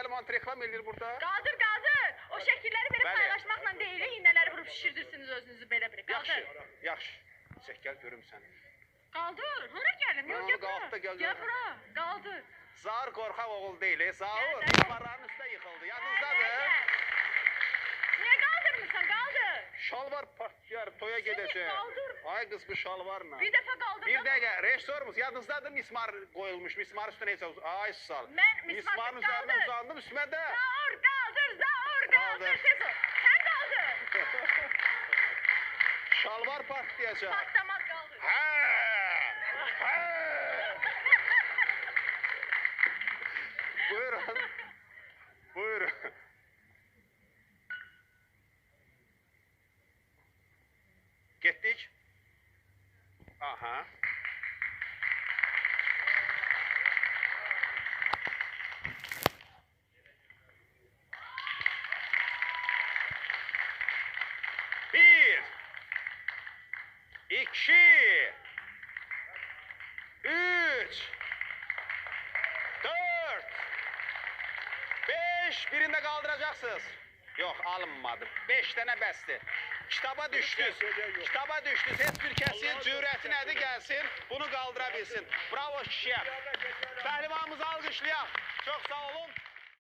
gəlib antreklam edir burada. Qaldır. O şəkilləri verib paylaşmaqla deyil, iynələri vurub şişirdirsiniz özünüzü belə. Qaldır. Yaxşı. Çək gəl görüm səni. Qaldır. Hara gəlim? Yox, gəl bura. Qaldır. Zaur qorxaq oğul deyil, Zaur divarların üstə yıxıldı. Yadınızdadır? Niyə qaldırmırsan? Qaldır. Şalvar partlayar, toya gedəcək. Qaldır. Ay qız bu şalvarla. Bir dəfə qaldırdım. Bir dəqiqə, rejissorumuz yadınızdadır mismar qoyulmuş, mismar üstünə heç ay sal. Mən mismarın üzərinə uzandım, üstümə də. Zaur qaldır, tez ol. Sən qaldır. Şalvar partlayacaq. Partlamaz qaldır. Buyurun. Getdik. Aha. Bir. 2. 3. 4. 5. Birində qaldıracaksınız. Yox, alınmadı. 5 dənə bəsdir. Kitaba düşdünüz. Heç bir kəsin cürəti nədir gəlsin, bunu qaldıra bilsin. Bravo kişiyə. Pəhlivanımızı alqışlayaq. Çox sağ olun.